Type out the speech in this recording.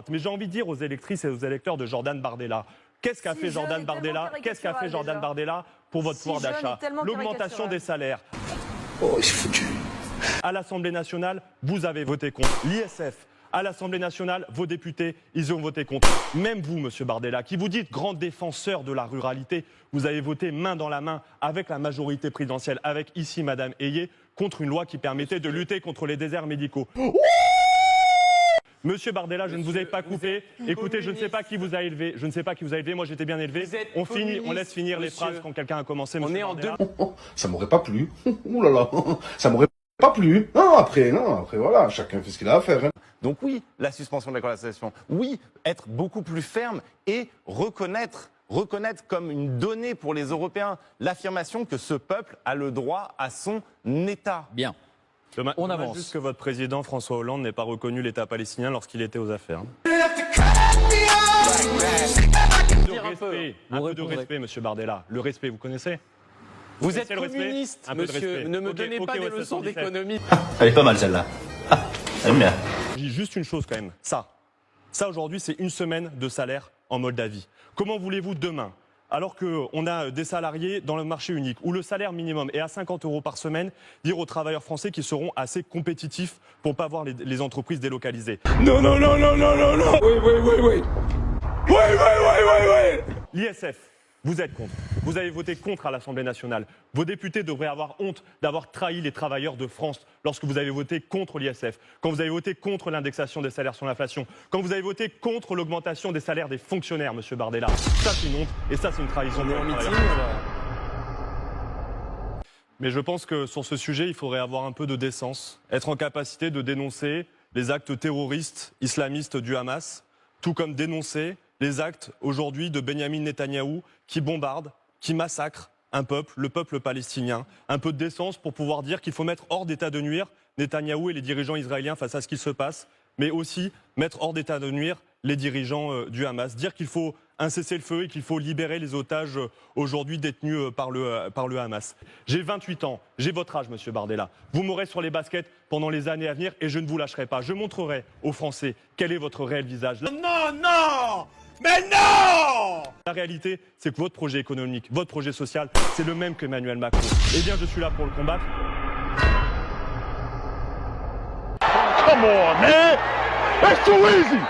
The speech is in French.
Mais j'ai envie de dire aux électrices et aux électeurs de Jordan Bardella, qu'est-ce qu'a fait Jordan Bardella? Qu'est-ce qu'a fait Jordan Bardella pour votre pouvoir d'achat? L'augmentation des salaires. Oh, il s'est foutu. À l'Assemblée nationale, vous avez voté contre. L'ISF, à l'Assemblée nationale, vos députés, ils ont voté contre. Même vous, monsieur Bardella, qui vous dites grand défenseur de la ruralité, vous avez voté main dans la main avec la majorité présidentielle, avec ici madame Hayé, contre une loi qui permettait de lutter contre les déserts médicaux. Monsieur Bardella, je ne vous ai pas coupé. Écoutez, je ne sais pas qui vous a élevé. Je ne sais pas qui vous a élevé. Moi, j'étais bien élevé. On finit, on laisse finir les phrases quand quelqu'un a commencé. On est en deux. Ça m'aurait pas plu. Ouh là là, ça m'aurait pas plu. Non, après, voilà, chacun fait ce qu'il a à faire. Hein. Donc oui, la suspension de la contestation. Oui, être beaucoup plus ferme et reconnaître comme une donnée pour les Européens l'affirmation que ce peuple a le droit à son État. Bien. On avance. Juste que votre président François Hollande n'ait pas reconnu l'État palestinien lorsqu'il était aux affaires. Un peu de respect, monsieur Bardella. Le respect, vous connaissez? Vous êtes le respect? communiste, Un peu de monsieur. respect. Ne me Ok, donnez pas des leçons 77. d'économie. Elle est pas mal celle-là. J'aime bien. Je dis juste une chose quand même. Ça aujourd'hui, c'est une semaine de salaire en Moldavie. Comment voulez-vous demain, alors qu'on a des salariés dans le marché unique, où le salaire minimum est à 50 € par semaine, dire aux travailleurs français qu'ils seront assez compétitifs pour ne pas voir les entreprises délocalisées? Non. Oui. L'ISF, vous êtes contre. Vous avez voté contre à l'Assemblée nationale. Vos députés devraient avoir honte d'avoir trahi les travailleurs de France lorsque vous avez voté contre l'ISF, quand vous avez voté contre l'indexation des salaires sur l'inflation, quand vous avez voté contre l'augmentation des salaires des fonctionnaires, monsieur Bardella. Ça, c'est une honte et ça, c'est une trahison. Mais je pense que sur ce sujet, il faudrait avoir un peu de décence, être en capacité de dénoncer les actes terroristes islamistes du Hamas, tout comme dénoncer les actes aujourd'hui de Benyamin Netanyahou qui bombarde, qui massacre un peuple, le peuple palestinien. Un peu de décence pour pouvoir dire qu'il faut mettre hors d'état de nuire Netanyahou et les dirigeants israéliens face à ce qui se passe, mais aussi mettre hors d'état de nuire les dirigeants du Hamas. Dire qu'il faut un cessez-le-feu et qu'il faut libérer les otages aujourd'hui détenus par le Hamas. J'ai 28 ans, j'ai votre âge, monsieur Bardella. Vous m'aurez sur les baskets pendant les années à venir et je ne vous lâcherai pas. Je montrerai aux Français quel est votre réel visage. Non! Mais non! La réalité, c'est que votre projet économique, votre projet social, c'est le même qu'Emmanuel Macron. Eh bien, je suis là pour le combattre. Come on, man! That's too easy!